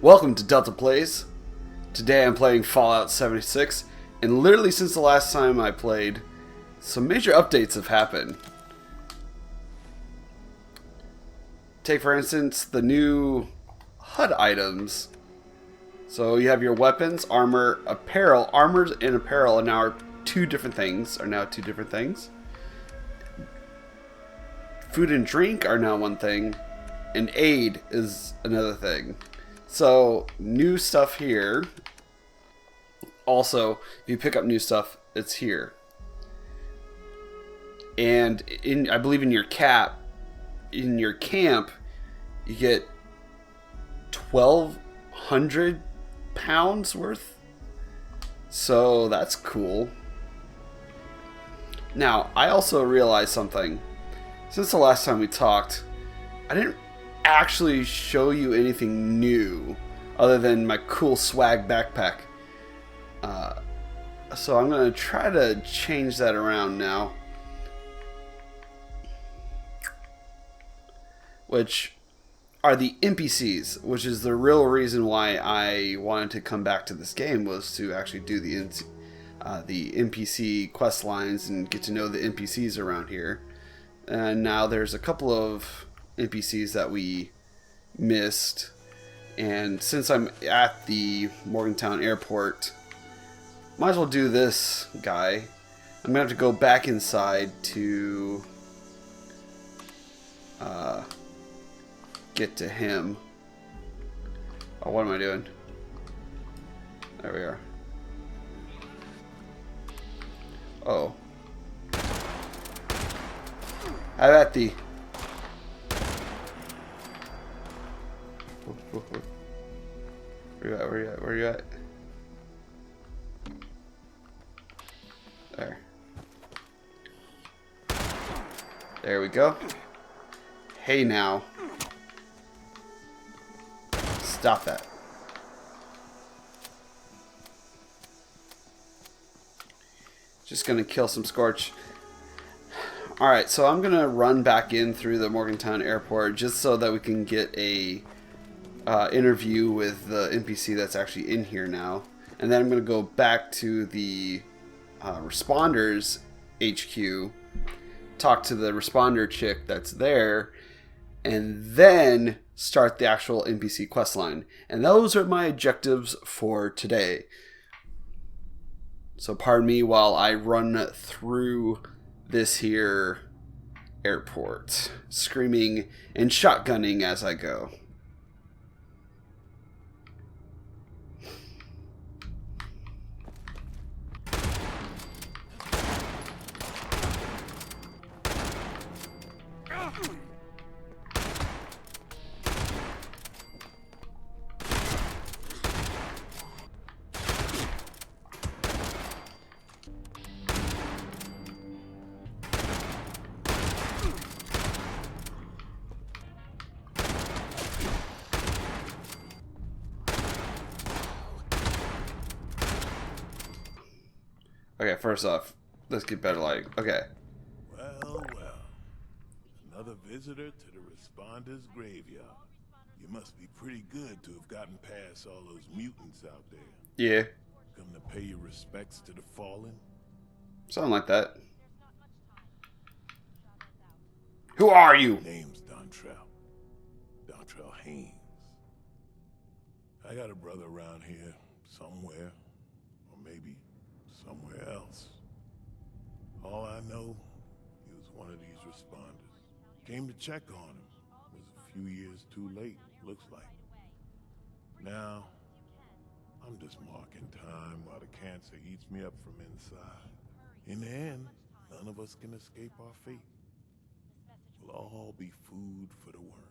Welcome to Delta Plays. Today I'm playing Fallout 76, and literally since the last time I played, some major updates have happened. Take for instance the new HUD items. So you have your weapons, armor, apparel. Armors and apparel are now two different things. Food and drink are now one thing, and aid is another thing. So, new stuff here. Also, if you pick up new stuff, it's here. And I believe in your camp, you get 1,200 pounds worth. So that's cool. Now, I also realized something. Since the last time we talked, I didn't actually show you anything new other than my cool swag backpack. So I'm going to try to change that around now. Which are the NPCs, which is the real reason why I wanted to come back to this game, was to actually do the NPC quest lines and get to know the NPCs around here. And now there's a couple of NPCs that we missed, and since I'm at the Morgantown airport, might as well do this guy. I'm gonna have to go back inside to get to him. Oh, what am I doing? There we are. Oh. Have at thee. Where you at? Where you at? Where you at? There. There we go. Hey now. Stop that. Just gonna kill some Scorch. Alright, so I'm gonna run back in through the Morgantown airport just so that we can get a interview with the NPC that's actually in here now. And then I'm gonna go back to the responders HQ, talk to the responder chick that's there, and then start the actual NPC quest line. And those are my objectives for today. So pardon me while I run through this here airport, screaming and shotgunning as I go. Okay, first off, let's get better lighting. Okay. Well. Another visitor to the responders' graveyard. You must be pretty good to have gotten past all those mutants out there. Yeah. Come to pay your respects to the fallen? Something like that. Who are you? Name's Dontrell Haynes. I got a brother around here somewhere, or maybe somewhere else. All I know, he was one of these responders. Came to check on him. Was a few years too late, looks like. Now, I'm just marking time while the cancer eats me up from inside. In the end, none of us can escape our fate. We'll all be food for the worms.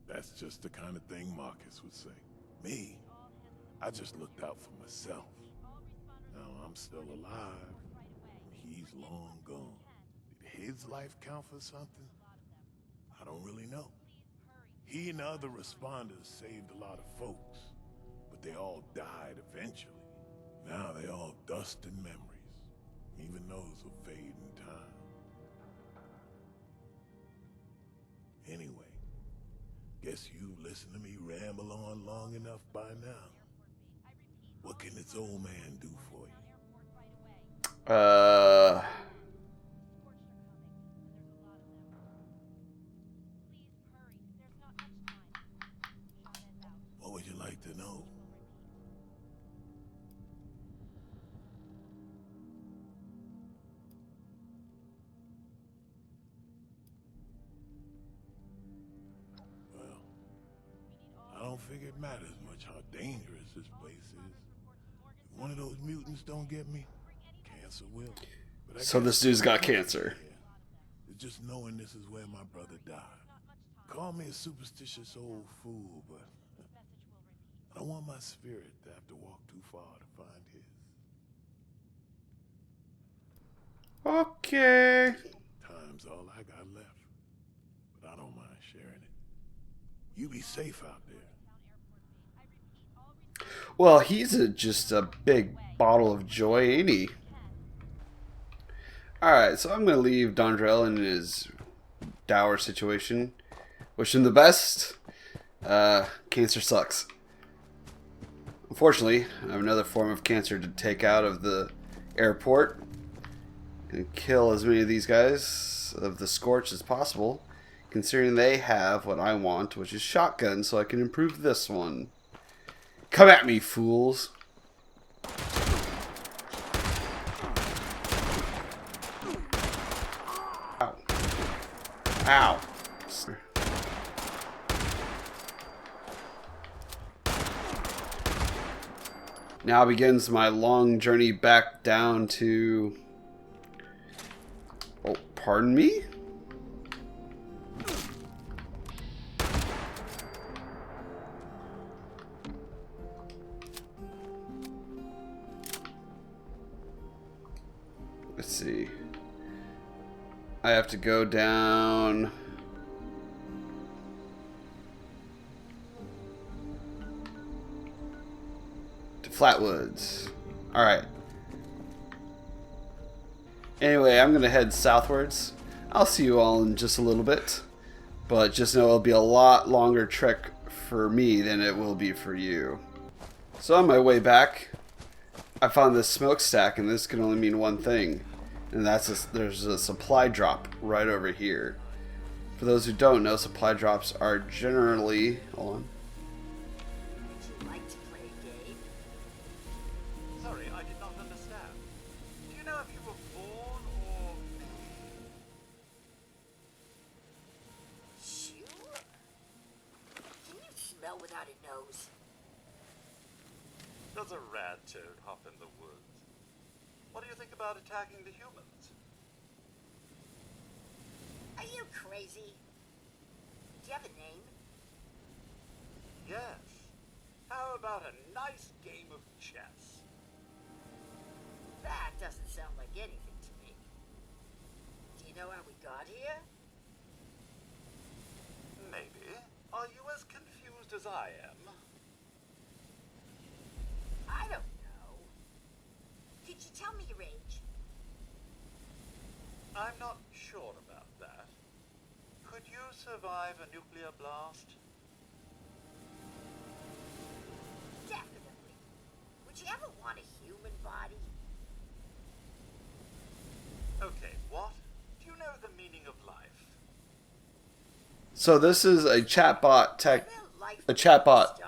That's just the kind of thing Marcus would say. Me, I just looked out for myself. Now I'm still alive. He's long gone. Did his life count for something? I don't really know. He and the other responders saved a lot of folks, but they all died eventually. Now they all dust and memories. Even those will fade in time. Guess you listened to me ramble on long enough by now. What can this old man do for you? What would you like to know? Well, I don't think it matters much how dangerous this place is. If one of those mutants don't get me, cancer will. But I So guess this dude's got nothing cancer. here. It's just knowing this is where my brother died. Call me a superstitious old fool, but I don't want my spirit to have to walk too far to find his. Okay. Time's all I got left, but I don't mind sharing it. You be safe out there. Well, he's just a big bottle of joy, ain't he? Alright, so I'm going to leave Dondrell in his dour situation. Wish him the best. Cancer sucks. Unfortunately, I have another form of cancer to take out of the airport and kill as many of these guys of the scorched as possible, considering they have what I want, which is shotgun, so I can improve this one. Come at me, fools. Ow. Ow. Now begins my long journey back down to... Oh, pardon me? Let's see. I have to go down... to Flatwoods. Alright. Anyway, I'm going to head southwards. I'll see you all in just a little bit. But just know it'll be a lot longer trek for me than it will be for you. So on my way back, I found this smokestack, and this can only mean one thing. And that's there's a supply drop right over here. For those who don't know, supply drops are generally... Hold on. Would you like to play a game? Sorry, I did not understand. Do you know if you were born or... Sure. Can you smell without a nose? Does a rat toad hop in the woods? What do you think about attacking the humans? Are you crazy? Do you have a name? Yes. How about a nice game of chess? That doesn't sound like anything to me. Do you know how we got here? Maybe. Are you as confused as I am? I don't know. Could you tell me your age? I'm not sure about that. Could you survive a nuclear blast? Definitely. Would you ever want a human body? Okay, what? Do you know the meaning of life? So this is a chatbot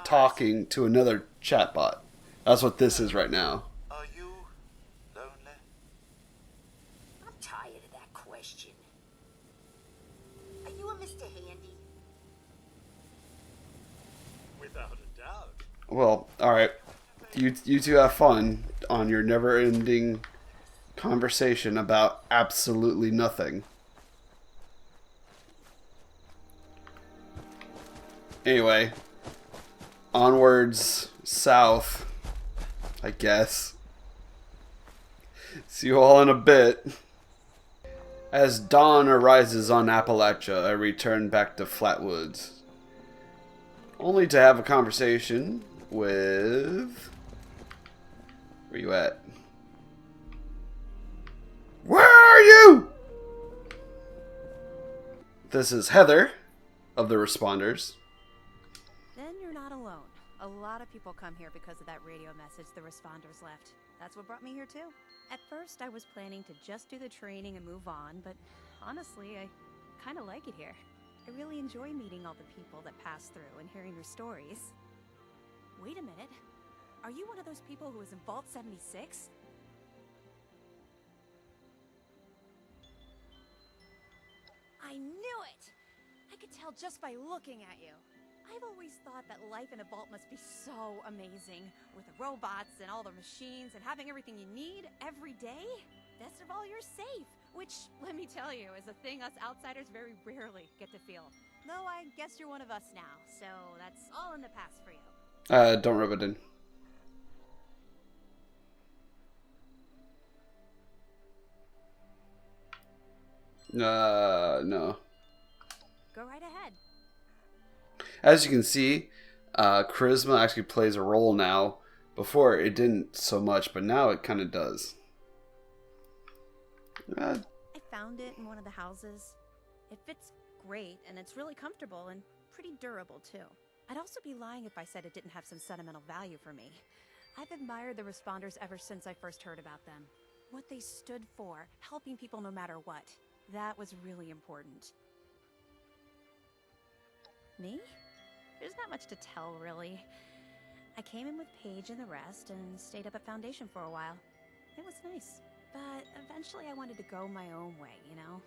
talking to another chatbot. That's what this is right now. Are you lonely? I'm tired of that question. Are you a Mr. Handy? Without a doubt. Well, alright. You two have fun on your never-ending conversation about absolutely nothing. Anyway, onwards south, I guess. See you all in a bit. As dawn arises on Appalachia, I return back to Flatwoods, only to have a conversation with... Where you at? Where are you? This is Heather of the Responders. people come here because of that radio message the responders left. That's what brought me here too. At first, I was planning to just do the training and move on, but honestly, I kind of like it here. I really enjoy meeting all the people that pass through and hearing their stories. Wait a minute. Are you one of those people who was in Vault 76? I knew it! I could tell just by looking at you. I've always thought that life in a vault must be so amazing, with the robots and all the machines and having everything you need every day. Best of all, you're safe, which, let me tell you, is a thing us outsiders very rarely get to feel. Though I guess you're one of us now, so that's all in the past for you. Don't rub it in. No. Go right ahead. As you can see, charisma actually plays a role now. Before it didn't so much, but now it kind of does. I found it in one of the houses. It fits great, and it's really comfortable and pretty durable too. I'd also be lying if I said it didn't have some sentimental value for me. I've admired the responders ever since I first heard about them. What they stood for, helping people no matter what. That was really important. Me? There's not much to tell, really. I came in with Paige and the rest and stayed up at Foundation for a while. It was nice. But eventually I wanted to go my own way, you know?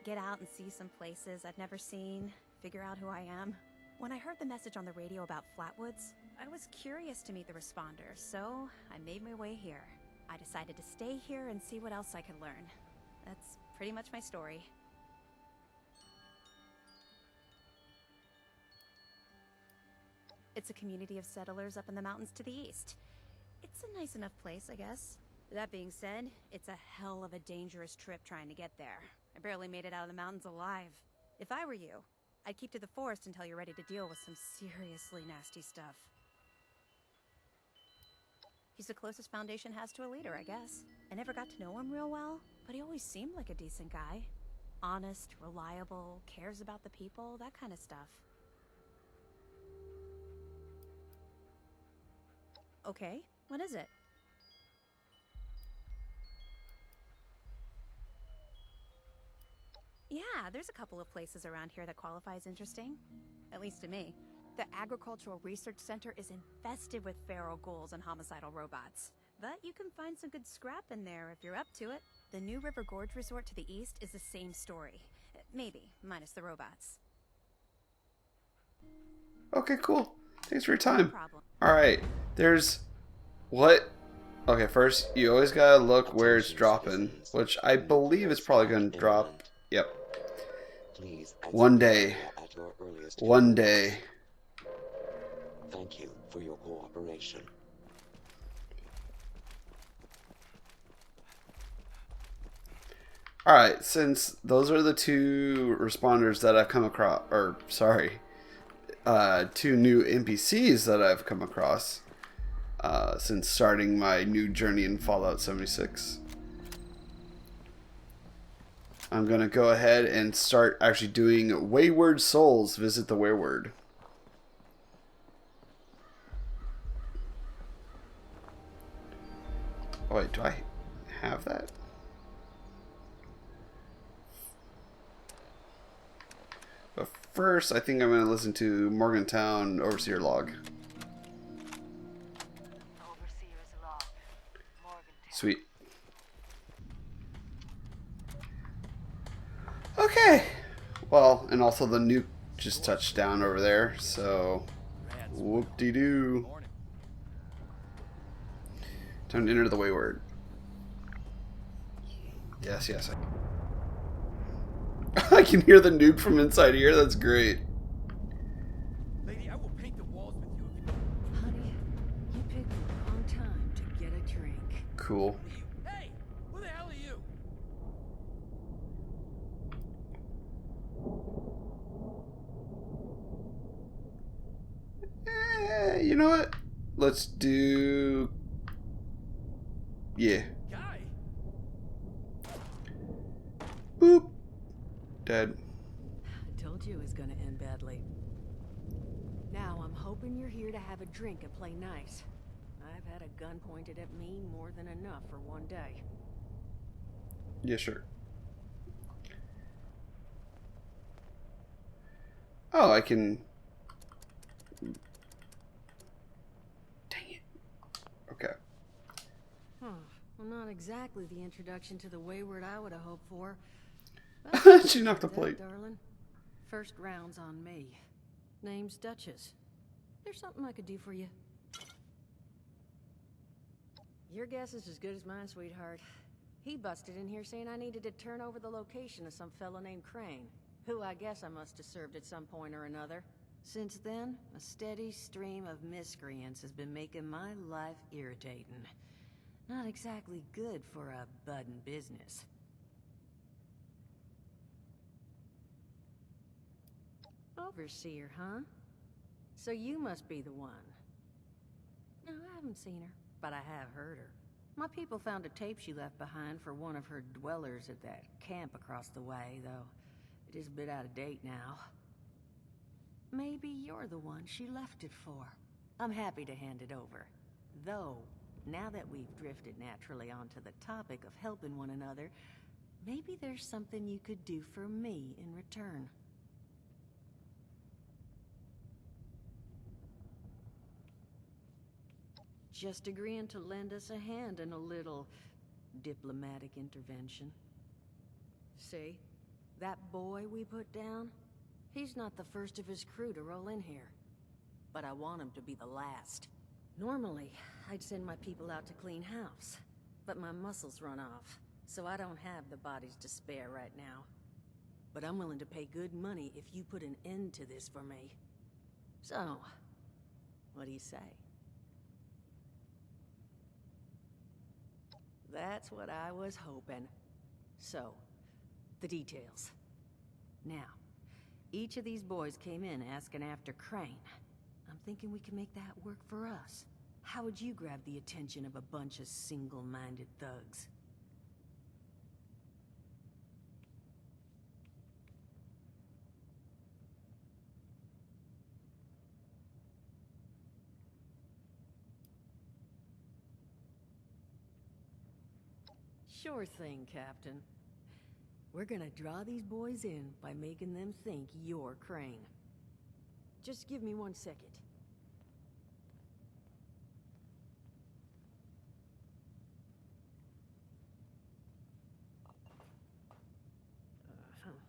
Get out and see some places I'd never seen, figure out who I am. When I heard the message on the radio about Flatwoods, I was curious to meet the responders, so I made my way here. I decided to stay here and see what else I could learn. That's pretty much my story. It's a community of settlers up in the mountains to the east. It's a nice enough place, I guess. That being said, it's a hell of a dangerous trip trying to get there. I barely made it out of the mountains alive. If I were you, I'd keep to the forest until you're ready to deal with some seriously nasty stuff. He's the closest Foundation has to a leader, I guess. I never got to know him real well, but he always seemed like a decent guy. Honest, reliable, cares about the people, that kind of stuff. Okay, what is it? Yeah, there's a couple of places around here that qualify as interesting. At least to me. The Agricultural Research Center is infested with feral ghouls and homicidal robots. But you can find some good scrap in there if you're up to it. The New River Gorge Resort to the east is the same story. Maybe, minus the robots. Okay, cool. Thanks for your time. No problem. Alright, there's... What? Okay, first, you always gotta look where it's dropping, which I believe is probably gonna drop... Yep. One day. One day. Thank you for your cooperation. Alright, since those are the two responders that I've come across, or sorry, two new NPCs that I've come across since starting my new journey in Fallout 76. I'm going to go ahead and start actually doing Wayward Souls Visit the Wayward. Oh wait, do I have that? But first, I think I'm going to listen to Morgantown Overseer Log. Overseer's log. Morgantown. Sweet. Okay. Well, and also the nuke just touched down over there, so whoop-de-doo. Time to enter the Wayward. Yes, yes. I can hear the nuke from inside here. That's great. Lady, I will paint the walls with you. Honey, you picked the wrong time to get a drink. Cool. Hey, who the hell are you? You know what? Let's do... Yeah. Guy? Boop. Dead. I told you it was gonna end badly. Now, I'm hoping you're here to have a drink and play nice. I've had a gun pointed at me more than enough for one day. Yeah, sure. Oh, I can... Dang it. Okay. Huh. Well, not exactly the introduction to the Wayward I would have hoped for. She knocked the That, plate. darling. First round's on me. Name's Duchess. There's something I could do for you. Your guess is as good as mine, sweetheart. He busted in here saying I needed to turn over the location of some fellow named Crane, who I guess I must have served at some point or another. Since then, a steady stream of miscreants has been making my life irritating. Not exactly good for a budding business. Overseer, huh? So you must be the one. No, I haven't seen her, but I have heard her. My people found a tape she left behind for one of her dwellers at that camp across the way, though it is a bit out of date now. Maybe you're the one she left it for. I'm happy to hand it over. Though, now that we've drifted naturally onto the topic of helping one another, maybe there's something you could do for me in return. Just agreeing to lend us a hand in a little diplomatic intervention. See, that boy we put down? He's not the first of his crew to roll in here. But I want him to be the last. Normally, I'd send my people out to clean house. But my muscles run off, so I don't have the bodies to spare right now. But I'm willing to pay good money if you put an end to this for me. So, what do you say? That's what I was hoping. So, the details. Now, each of these boys came in asking after Crane. I'm thinking we can make that work for us. How would you grab the attention of a bunch of single-minded thugs? Sure thing, Captain. We're gonna draw these boys in by making them think you're Crane. Just give me 1 second.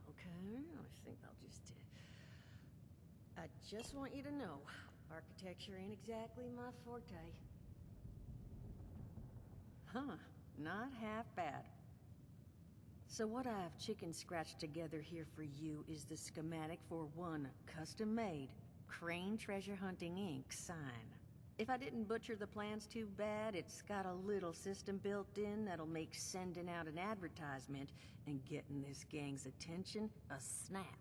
Okay, I think I'll just... I just want you to know, architecture ain't exactly my forte. Huh, not half bad. So what I've chicken scratched together here for you is the schematic for one custom-made Crane Treasure Hunting Inc. sign. If I didn't butcher the plans too bad, it's got a little system built in that'll make sending out an advertisement and getting this gang's attention a snap.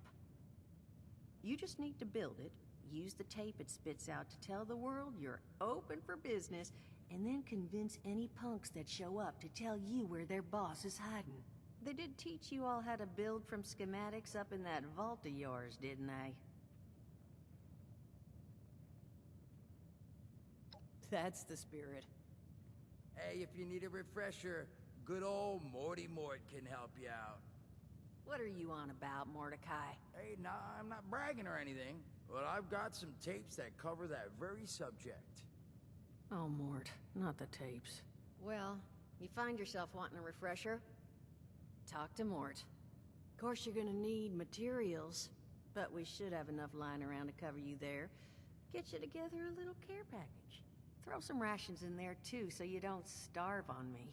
You just need to build it, use the tape it spits out to tell the world you're open for business, and then convince any punks that show up to tell you where their boss is hiding. They did teach you all how to build from schematics up in that vault of yours, didn't they? That's the spirit. Hey, if you need a refresher, good old Morty Mort can help you out. What are you on about, Mordecai? Hey, nah, I'm not bragging or anything, but I've got some tapes that cover that very subject. Oh, Mort, not the tapes. Well, you find yourself wanting a refresher? Talk to Mort. Of course you're gonna need materials, but we should have enough lying around to cover you there. Get you together a little care package. Throw some rations in there too, so you don't starve on me.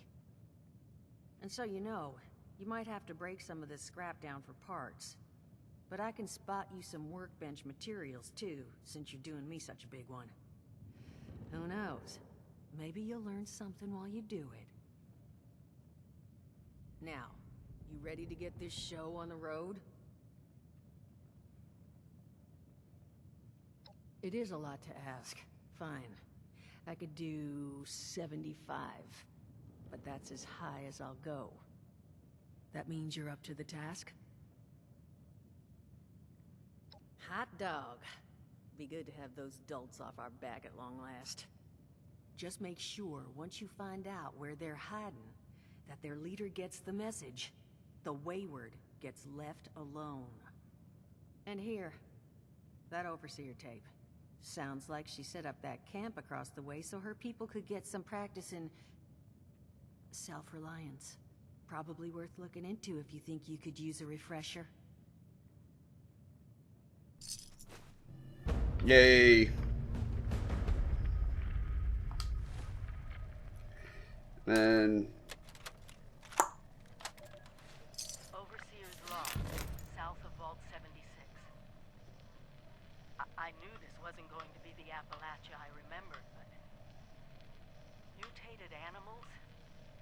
And so you know, you might have to break some of this scrap down for parts. But I can spot you some workbench materials too, since you're doing me such a big one. Who knows? Maybe you'll learn something while you do it. Now, you ready to get this show on the road? It is a lot to ask. Fine. I could do 75, but that's as high as I'll go. That means you're up to the task? Hot dog. Be good to have those dolts off our back at long last. Just make sure, once you find out where they're hiding, that their leader gets the message. The wayward gets left alone. And here, that overseer tape. Sounds like she set up that camp across the way so her people could get some practice in self-reliance. Probably worth looking into if you think you could use a refresher. Yay. And Overseer's Log, south of Vault 76. I knew this wasn't going to be the Appalachia I remembered, but mutated animals,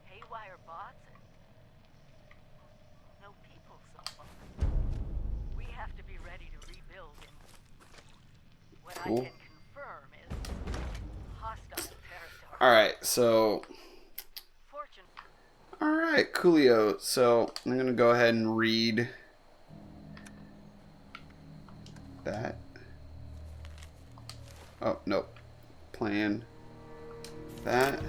haywire bots, and no people so far. We have to be ready to rebuild, and what I can confirm is hostile territory. alright, so alright, coolio. So I'm gonna go ahead and read that. Oh, nope. Plan. That.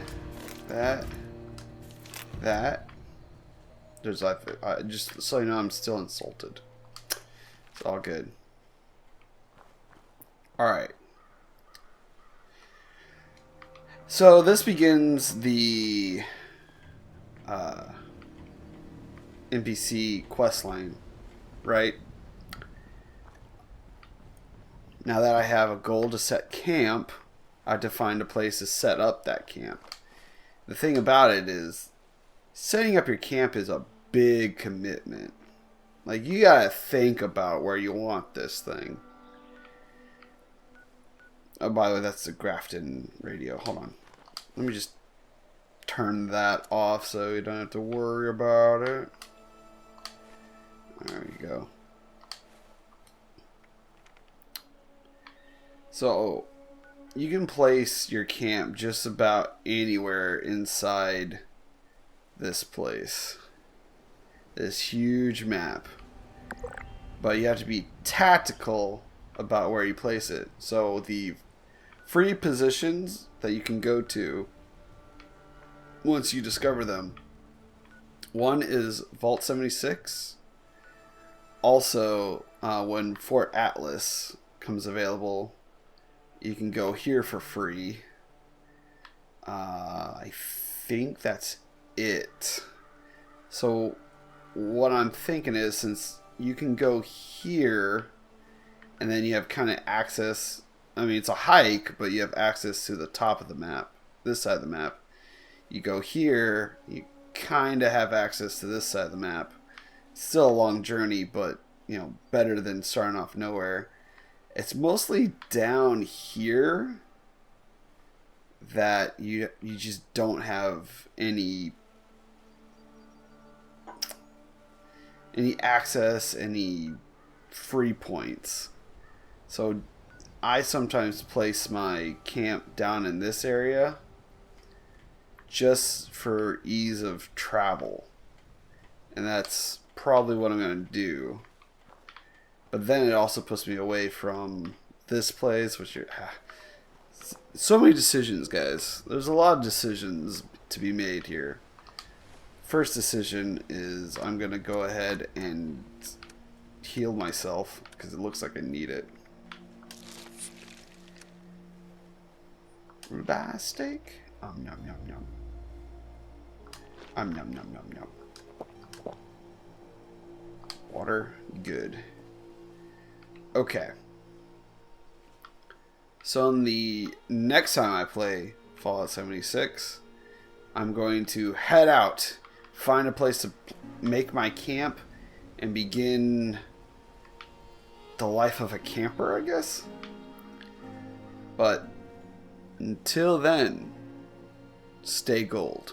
There's just so you know, I'm still insulted. It's all good. Alright. So this begins the NPC quest line, right? Now that I have a goal to set camp, I have to find a place to set up that camp. The thing about it is, setting up your camp is a big commitment. Like, you gotta think about where you want this thing. Oh, by the way, that's the Grafton radio. Hold on. Let me just turn that off so you don't have to worry about it. There you go. So, you can place your camp just about anywhere inside this place. This huge map. But you have to be tactical about where you place it. So, the free positions that you can go to once you discover them. One is Vault 76. Also, when Fort Atlas comes available, you can go here for free. I think that's it. So what I'm thinking is, since you can go here and then you have kind of access, I mean, it's a hike, but you have access to the top of the map, this side of the map. You go here, you kind of have access to this side of the map. It's still a long journey, but, you know, better than starting off nowhere. It's mostly down here that you just don't have any access, any free points. So I sometimes place my camp down in this area just for ease of travel. And that's probably what I'm going to do. But then it also puts me away from this place, which you're... So many decisions, guys. There's a lot of decisions to be made here. First decision is I'm going to go ahead and heal myself, because it looks like I need it. Ribeye steak? Nom nom nom. Nom nom nom. Water, good. Okay. So in the next time I play Fallout 76, I'm going to head out, find a place to make my camp, and begin the life of a camper, I guess? But until then, stay gold.